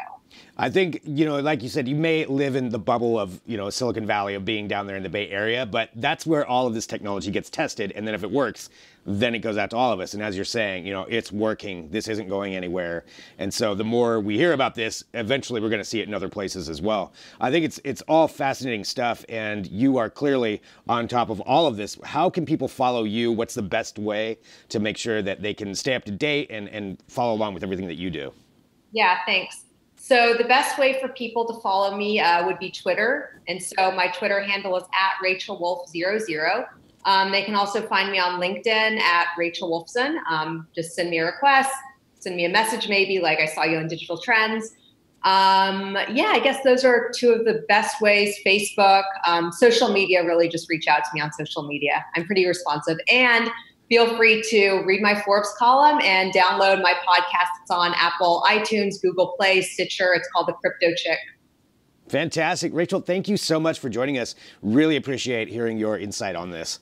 I think, like you said, you may live in the bubble of, Silicon Valley, of being down there in the Bay Area, but that's where all of this technology gets tested. And then if it works, then it goes out to all of us. And as you're saying, it's working. This isn't going anywhere. And so the more we hear about this, eventually we're going to see it in other places as well. I think it's all fascinating stuff. And you are clearly on top of all of this. How can people follow you? What's the best way to make sure that they can stay up to date and follow along with everything that you do? Yeah, thanks. So the best way for people to follow me would be Twitter. And so my Twitter handle is at Rachel Wolf00. They can also find me on LinkedIn at Rachel Wolfson. Just send me a request, send me a message maybe, like I saw you on Digital Trends. Yeah, I guess those are two of the best ways. Facebook, social media, really just reach out to me on social media. I'm pretty responsive. And feel free to read my Forbes column and download my podcast. It's on Apple, iTunes, Google Play, Stitcher. It's called The Crypto Chick. Fantastic. Rachel, thank you so much for joining us. Really appreciate hearing your insight on this.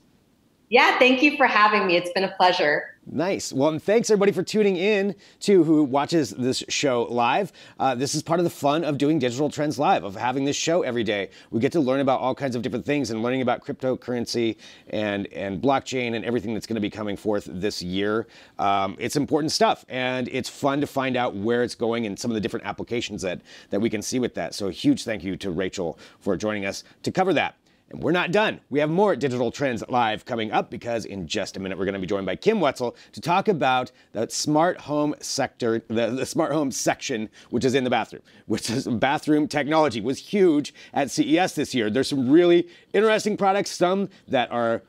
Yeah, thank you for having me. It's been a pleasure. Nice. Well, and thanks everybody for tuning in to who watches this show live. This is part of the fun of doing Digital Trends Live, of having this show every day. We get to learn about all kinds of different things and learning about cryptocurrency and blockchain and everything that's going to be coming forth this year. It's important stuff, and it's fun to find out where it's going and some of the different applications that we can see with that. So a huge thank you to Rachel for joining us to cover that. And we're not done. We have more Digital Trends Live coming up, because in just a minute we're going to be joined by Kim Wetzel to talk about the smart home sector, the smart home section, which is in the bathroom, which is bathroom technology, was huge at CES this year. There's some really interesting products, some that are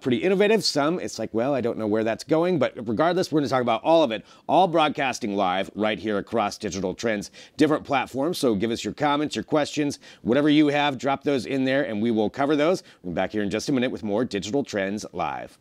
pretty innovative. Some, it's like, well, I don't know where that's going, but regardless, we're going to talk about all of it, all broadcasting live right here across Digital Trends, different platforms. So give us your comments, your questions, whatever you have, drop those in there and we will cover those. We'll be back here in just a minute with more Digital Trends Live.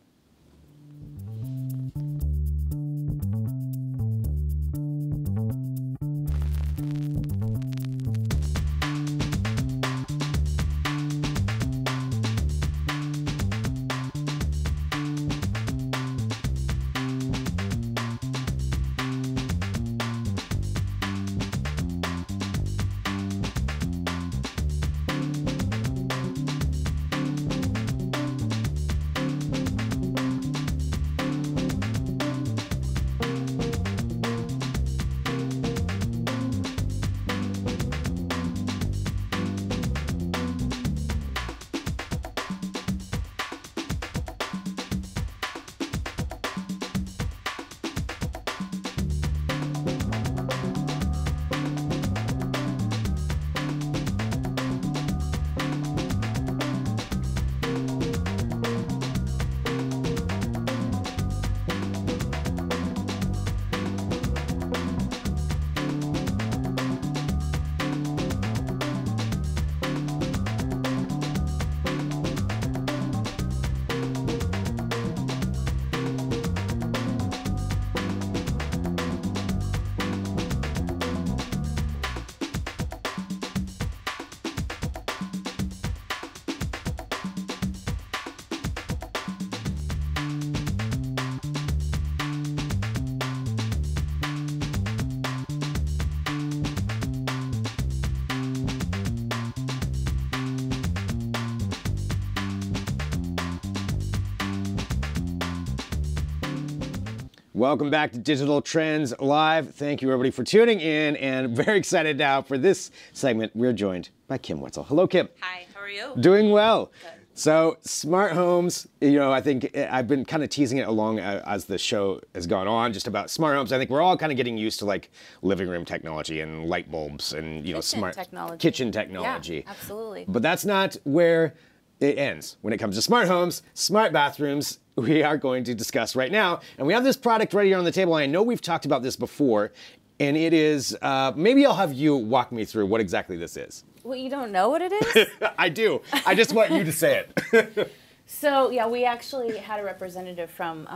Welcome back to Digital Trends Live. Thank you everybody for tuning in, and very excited now for this segment. We're joined by Kim Wetzel. Hello, Kim. Hi, how are you? Doing well. Good. So smart homes, you know, I think I've been kind of teasing it along as the show has gone on, just about smart homes. I think we're all kind of getting used to like living room technology and light bulbs and, you know, smart kitchen technology. Yeah, absolutely. But that's not where it ends. When it comes to smart homes, smart bathrooms, we are going to discuss right now. And we have this product right here on the table. I know we've talked about this before, and it is, maybe I'll have you walk me through what exactly this is. Well, you don't know what it is? I do. I just want you to say it. So, yeah, we actually had a representative from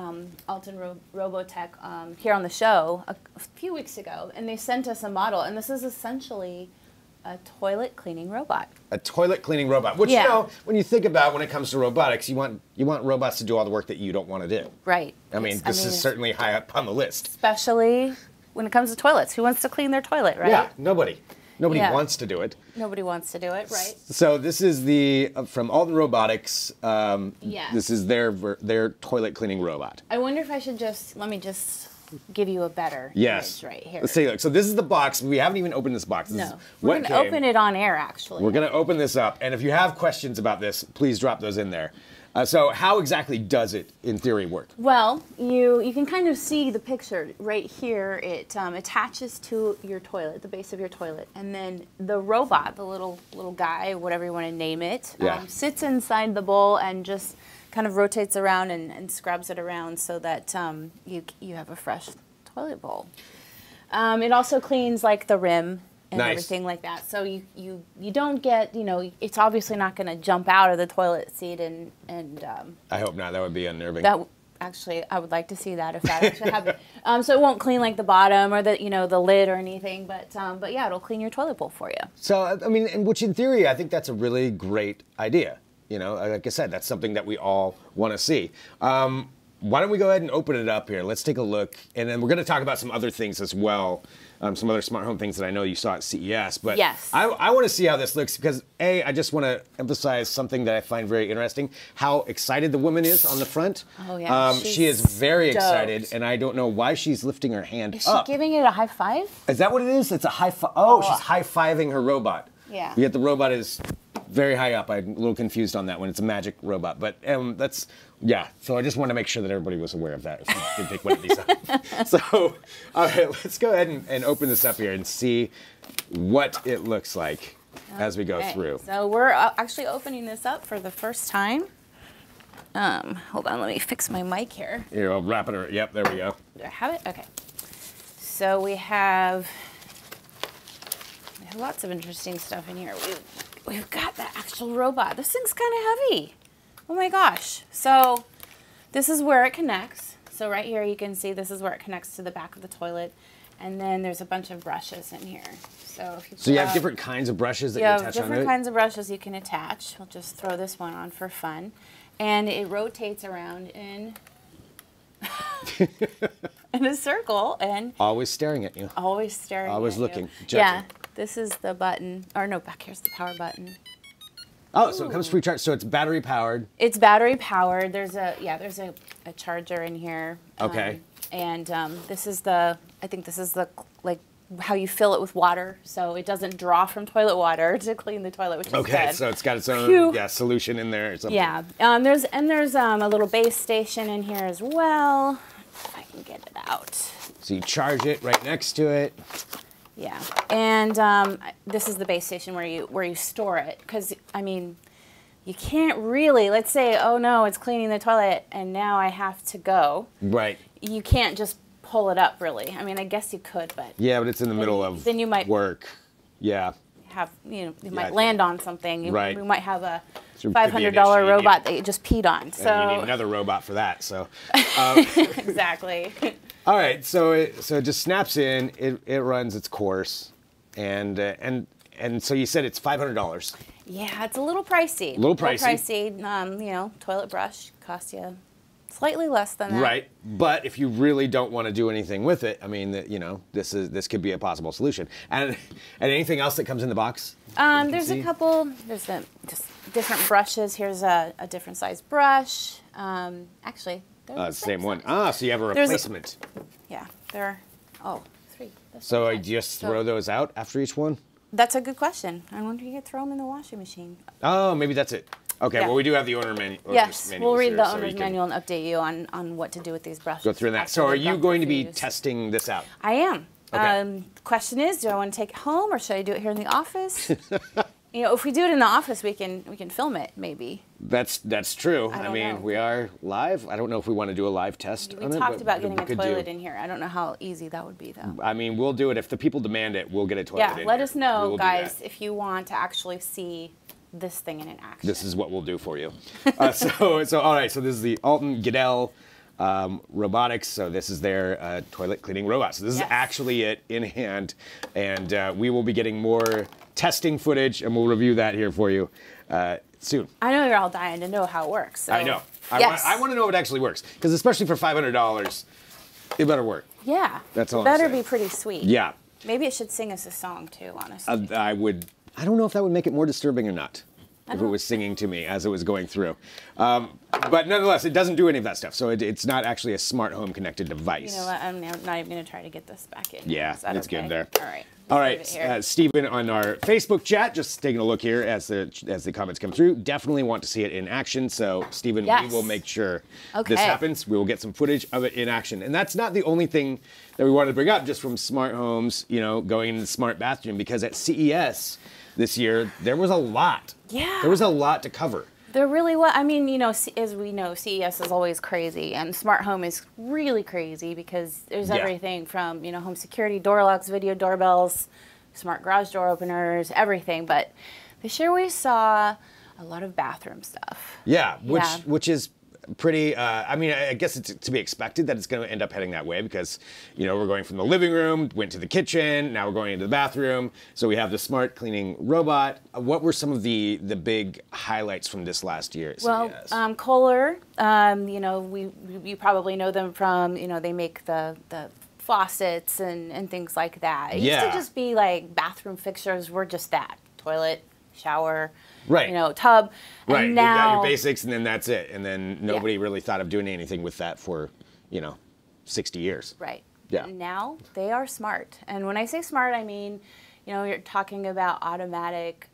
Alton Robotech here on the show a few weeks ago, and they sent us a model, and this is essentially a toilet cleaning robot. A toilet cleaning robot, which, you know, when you think about when it comes to robotics, you want robots to do all the work that you don't want to do. Right. I mean, this is certainly high up on the list. Especially when it comes to toilets. Who wants to clean their toilet, right? Yeah, nobody. Nobody wants to do it. Nobody wants to do it, right? So this is the from Alton Robotics. Yes. This is their toilet cleaning robot. I wonder if I should let me just give you a better image right here. Let's take a look. So this is the box. We haven't even opened this box. No, we're going to open it on air, actually. We're going to open this up, and if you have questions about this, please drop those in there. So how exactly does it, in theory, work? Well, you can kind of see the picture right here. It attaches to your toilet, the base of your toilet, and then the robot, the little guy, whatever you want to name it, sits inside the bowl and just kind of rotates around and scrubs it around so that you have a fresh toilet bowl. It also cleans like the rim and everything like that. So you don't get, you know, it's obviously not going to jump out of the toilet seat and I hope not. That would be unnerving. That actually, I would like to see that if that actually happened. So it won't clean like the bottom or the lid or anything, but yeah, it'll clean your toilet bowl for you. So I mean, which in theory, I think that's a really great idea. You know, like I said, that's something that we all want to see. Why don't we go ahead and open it up here? Let's take a look, and then we're going to talk about some other things as well, some other smart home things that I know you saw at CES. But yes. I want to see how this looks because, A, I just want to emphasize something that I find very interesting, how excited the woman is on the front. Oh, yeah. She is very excited, and I don't know why she's lifting her hand Is up. she giving it a high five? Is that what it is? It's a high five. Oh, she's high-fiving her robot. Yeah. Yet the robot is very high up. I'm a little confused on that one. It's a magic robot. But that's, yeah. So I just want to make sure that everybody was aware of that if you did pick one of these up. So, all right, let's go ahead and open this up here and see what it looks like as we go through. So we're actually opening this up for the first time. Hold on, let me fix my mic here. Here, I'll wrap it around. Yep, there we go. Do I have it? Okay. So we have lots of interesting stuff in here. We've got the actual robot. This thing's kind of heavy. Oh my gosh. So this is where it connects. So right here you can see this is where it connects to the back of the toilet. And then there's a bunch of brushes in here. So if you you have different kinds of brushes that you attach on it? different kinds of brushes you can attach. We'll just throw this one on for fun. And it rotates around in in a circle and always staring at you. Always staring always at looking, you. judging. Yeah. This is the button. Or no, back here's the power button. Oh, so it comes pre-charged. So it's battery powered. It's battery powered. There's a charger in here. Okay. This is the like how you fill it with water, so it doesn't draw from toilet water to clean the toilet, which is okay. good. So it's got its own solution in there or something. Yeah. There's a little base station in here as well. If I can get it out. So you charge it right next to it. Yeah, and this is the base station where you store it, because I mean, you can't really, let's say, oh no, it's cleaning the toilet and now I have to go. Right. You can't just pull it up, really. I mean, I guess you could, but yeah, but it's in the middle of then you might work. Yeah. You might land on something. Right. We might have a So $500 robot that you just peed on. So and you need another robot for that. So. Exactly. All right, so it just snaps in. It runs its course, and so you said it's $500. Yeah, it's a little pricey. A little pricey. Toilet brush costs you slightly less than that. Right, but if you really don't want to do anything with it, I mean, this could be a possible solution. And anything else that comes in the box? There's a couple. There's just different brushes. Here's a different size brush. Actually. The same one. Ah, so you have a replacement. Yeah, there are, three. So I just throw those out after each one? That's a good question. I wonder if you could throw them in the washing machine. Oh, maybe that's it. Okay, yeah. well, we do have the owner manual. Yes, we'll read the owner's manual and update you on what to do with these brushes. Go through that. So are you going to be testing this out? I am. Okay. Question is, do I want to take it home or should I do it here in the office? If we do it in the office, we can film it, maybe. That's true. I mean, know. we are live. I don't know if we want to do a live test on it. We talked about getting a toilet in here. I don't know how easy that would be, though. I mean, we'll do it. If the people demand it, we'll get a toilet in here. Yeah, let us know, guys, if you want to actually see this thing in action. This is what we'll do for you. So all right, so this is the Alton Goodell Robotics. So this is their toilet cleaning robot. So this is actually it in hand. And we will be getting more testing footage, and we'll review that here for you soon. I know you're all dying to know how it works. So. I know. Yes. I want to know if it actually works. Because especially for $500, it better work. Yeah. That's all it better I'm saying. be pretty sweet. Yeah. Maybe it should sing us a song, too, honestly. I don't know if that would make it more disturbing or not. If it was singing to me as it was going through. But nonetheless, it doesn't do any of that stuff. So it's not actually a smart home connected device. You know what? I'm not even going to try to get this back in. Yeah, that's good there. All right. All right, Stephen on our Facebook chat, just taking a look here as the comments come through. Definitely want to see it in action. So, Stephen, we will make sure this happens. We will get some footage of it in action. And that's not the only thing that we wanted to bring up just from smart homes, going into the smart bathroom, because at CES this year, there was a lot. Yeah. There was a lot to cover. There really was. I mean, as we know, CES is always crazy, and smart home is really crazy because there's everything from, home security, door locks, video doorbells, smart garage door openers, everything. But this year we saw a lot of bathroom stuff. Yeah, which is pretty, I mean, I guess it's to be expected that it's going to end up heading that way because, you know, we're going from the living room, went to the kitchen, now we're going into the bathroom. So we have the smart cleaning robot. What were some of the big highlights from this last year at CES? Well, Kohler, you know, you probably know them from, you know, they make the faucets and things like that. It used to just be like bathroom fixtures were just that. Toilet, shower, right, you know, tub. Right, and now, you got your basics and then that's it. And then nobody really thought of doing anything with that for, you know, 60 years. Right. Yeah. Now they are smart. And when I say smart, I mean, you know, you're talking about automatic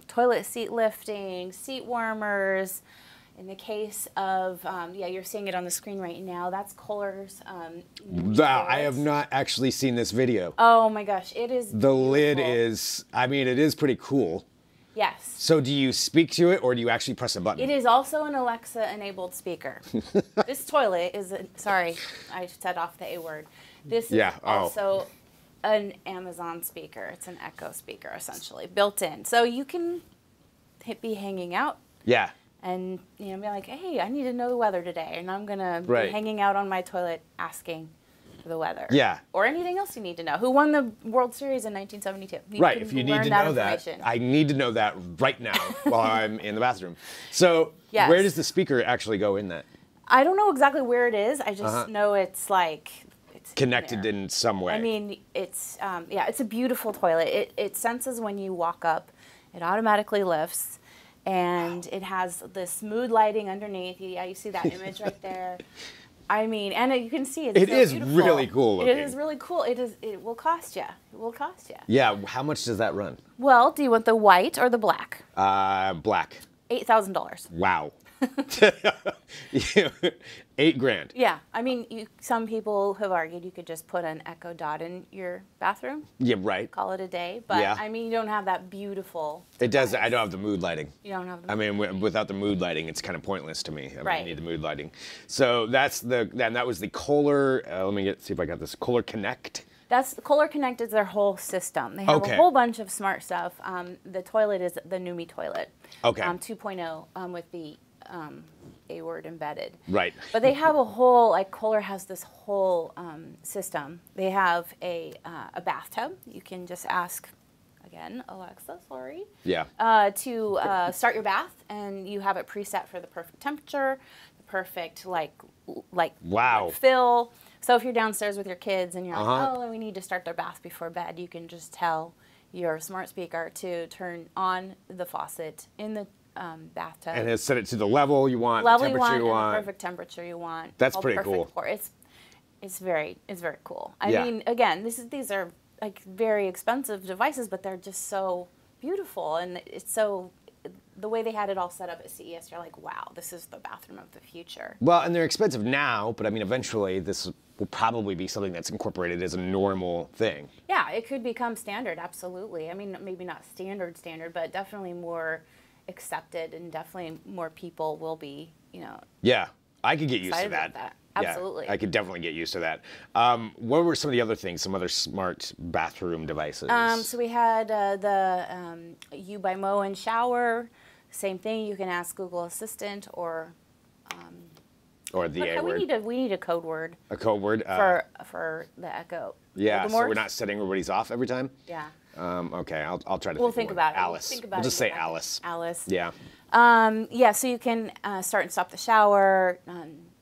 toilet seat lifting, seat warmers. In the case of, you're seeing it on the screen right now. That's Kohler's. Wow, I have not actually seen this video. Oh my gosh, it is The beautiful. lid is, I mean, it is pretty cool. Yes. So do you speak to it or do you actually press a button? It is also an Alexa-enabled speaker. This toilet is, sorry, I said off the A word. This is also an Amazon speaker. It's an Echo speaker, essentially, built in. So you can be hanging out. Yeah. And, you know, be like, hey, I need to know the weather today. And I'm going to be hanging out on my toilet asking for the weather. Yeah. Or anything else you need to know. Who won the World Series in 1972? Right, if you need to know that, I need to know that right now while I'm in the bathroom. So where does the speaker actually go in that? I don't know exactly where it is. I just know it's like... It's connected in some way. I mean, it's, it's a beautiful toilet. It senses when you walk up. It automatically lifts. And it has this mood lighting underneath. Yeah, you see that image right there. I mean, and you can see it's it so is beautiful. Really cool looking. It is really cool. It will cost you. It will cost you. Yeah. How much does that run? Well, do you want the white or the black? Black. $8,000. Wow. $8,000. Yeah, I mean, some people have argued you could just put an Echo Dot in your bathroom. Yeah, right. Call it a day, but I mean, you don't have that beautiful. It does. I don't have the mood lighting. You don't have. I mean, without the mood lighting, it's kind of pointless to me. I mean, I need the mood lighting. So that's that was the Kohler. Let me see if I got this. Kohler Connect. That's Kohler Connect is their whole system. They have a whole bunch of smart stuff. The toilet is the Numi toilet. Okay. 2.0 with the A word embedded. Right. But they have a whole, like Kohler has this whole system. They have a bathtub. You can just ask, again, Alexa, sorry. Yeah. To start your bath, and you have it preset for the perfect temperature, the perfect like fill. So if you're downstairs with your kids and you're like, oh, we need to start their bath before bed, you can just tell your smart speaker to turn on the faucet in the bathtub. And set it to the level you want, the temperature you want. The perfect temperature you want. That's pretty cool. It's very cool. I mean, again, these are like very expensive devices, but they're just so beautiful, and it's so. The way they had it all set up at CES, you're like, wow, this is the bathroom of the future. Well, and they're expensive now, but I mean, eventually this will probably be something that's incorporated as a normal thing. Yeah, it could become standard, absolutely. I mean, maybe not standard, but definitely more accepted, and definitely more people will be, you know. Yeah, I could get used to that. Absolutely. Yeah, I could definitely get used to that. What were some of the other things, some other smart bathroom devices? So we had the U by Mo and shower. Same thing. You can ask Google Assistant or the A word. We need a code word. A code word for the Echo. Yeah, so we're not setting everybody's off every time. Yeah. Okay, I'll try to. We'll think about it. Alice. We'll just say Alice. Alice. Yeah. So you can start and stop the shower.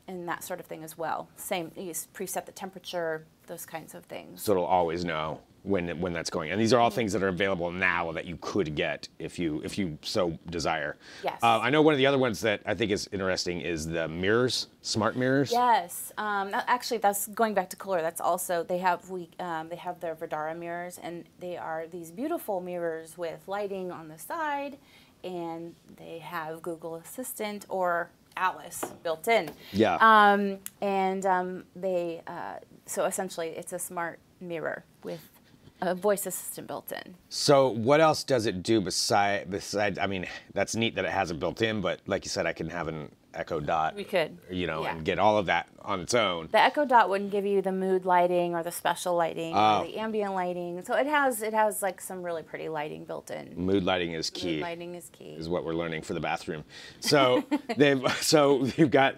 And that sort of thing as well. Same, you preset the temperature, those kinds of things. So it'll always know when that's going. And these are all things that are available now that you could get if you so desire. Yes. I know one of the other ones that I think is interesting is the mirrors, smart mirrors. Yes. Actually, that's going back to Kohler. That's also they have their Vidara mirrors, and they are these beautiful mirrors with lighting on the side, and they have Google Assistant or Alice built in. Yeah. So essentially it's a smart mirror with a voice assistant built in. So what else does it do besides, I mean, that's neat that it has it built in, but like you said, I can have an Echo Dot. We could. You know, Yeah. and get all of that on its own. The Echo Dot wouldn't give you the mood lighting or the special lighting or the ambient lighting. So it has like some really pretty lighting built in. Mood lighting is key. Mood lighting is key. Is what we're learning for the bathroom. So you've got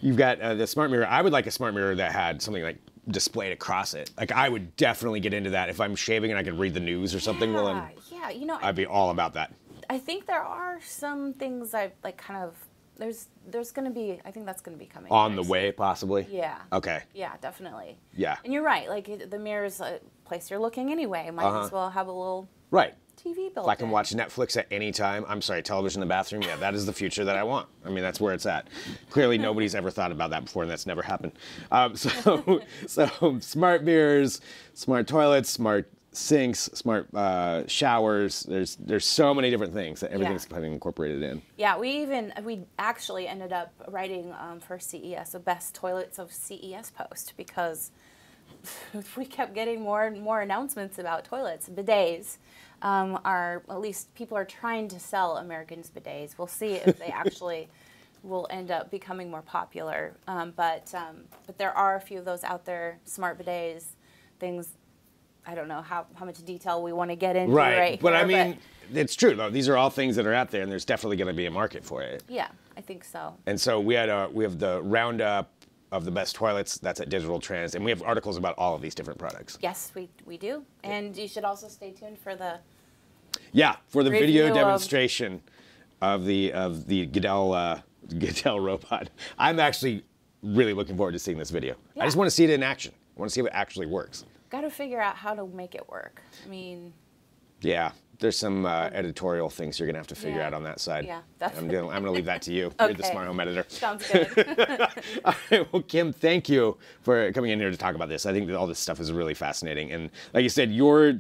the smart mirror. I would like a smart mirror that had something like displayed across it. Like I would definitely get into that if I'm shaving and I could read the news or something. Yeah, you know, I'd be all about that. I think there are some things I like kind of there's going to be, I think that's going to be coming. On the way, possibly? Yeah. Okay. Yeah, definitely. Yeah. And you're right, like the mirror's a place you're looking anyway. Might as well have a little right. TV built If I can watch Netflix at any time, I'm sorry, television in the bathroom, yeah, that is the future that I want. I mean, that's where it's at. Clearly, nobody's ever thought about that before, and that's never happened. So smart mirrors, smart toilets, smart sinks, smart showers. There's so many different things that everything's getting incorporated in. Yeah, we actually ended up writing for CES a best toilets of CES post because we kept getting more and more announcements about toilets. Bidets are, at least people are trying to sell Americans bidets. We'll see if they actually will end up becoming more popular. But there are a few of those out there, smart bidets, things. I don't know how much detail we want to get into right but here, I mean, it's true though. These are all things that are out there, and there's definitely going to be a market for it. Yeah, I think so. And so we have the roundup of the best toilets. That's at Digital Trends, and we have articles about all of these different products. Yes, we do, and you should also stay tuned for the video demonstration of the Goodell robot. I'm actually really looking forward to seeing this video. Yeah. I just want to see it in action. I want to see if it actually works. Got to figure out how to make it work. I mean, yeah, there's some editorial things you're gonna have to figure out on that side. Yeah, I'm gonna leave that to you. Okay. You're the smart home editor. Sounds good. All right, well, Kim, thank you for coming in here to talk about this. I think that all this stuff is really fascinating, and like you said, your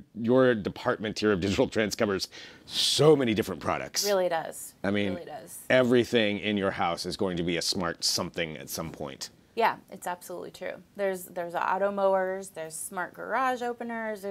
department here of Digital Trends covers so many different products. Really does. I mean, really does. Everything in your house is going to be a smart something at some point. Yeah, it's absolutely true. There's auto mowers, there's smart garage openers,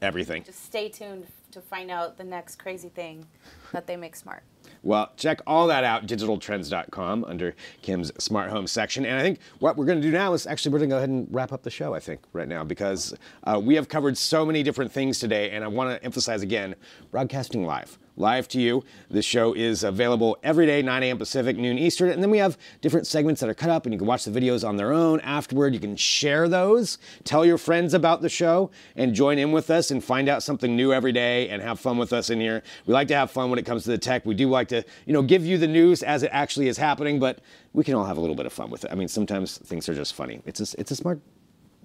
Everything. Just stay tuned to find out the next crazy thing that they make smart. Well, check all that out, digitaltrends.com, under Kim's Smart Home section. And I think what we're going to do now is actually we're going to go ahead and wrap up the show, I think, right now, because we have covered so many different things today, and I want to emphasize again, broadcasting live. Live to you. This show is available every day, 9 a.m. Pacific, noon Eastern, and then we have different segments that are cut up, and you can watch the videos on their own afterward. You can share those, tell your friends about the show, and join in with us and find out something new every day and have fun with us in here. We like to have fun when it comes to the tech. We do like to, give you the news as it actually is happening, but we can all have a little bit of fun with it. I mean, sometimes things are just funny. It's a smart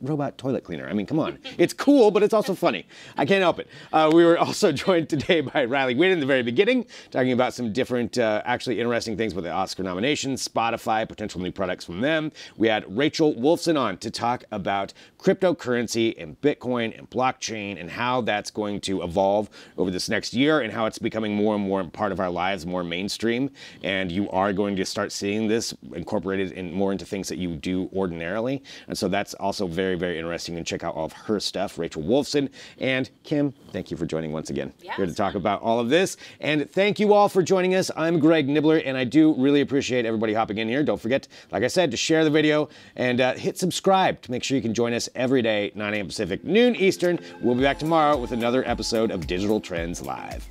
robot toilet cleaner. I mean, come on. It's cool, but it's also funny. I can't help it. We were also joined today by Riley Wynn in the very beginning, talking about some different, actually interesting things with the Oscar nominations, Spotify, potential new products from them. We had Rachel Wolfson on to talk about cryptocurrency and Bitcoin and blockchain and how that's going to evolve over this next year and how it's becoming more and more part of our lives, more mainstream. And you are going to start seeing this incorporated more into things that you do ordinarily. And so that's also very, very interesting, and check out all of her stuff. Rachel Wolfson. And Kim, thank you for joining once again here to talk about all of this. And thank you all for joining us. I'm Greg Nibbler, and I do really appreciate everybody hopping in here. Don't forget, like I said, to share the video and hit subscribe to make sure you can join us every day, 9 a.m. Pacific, noon Eastern. We'll be back tomorrow with another episode of Digital Trends Live.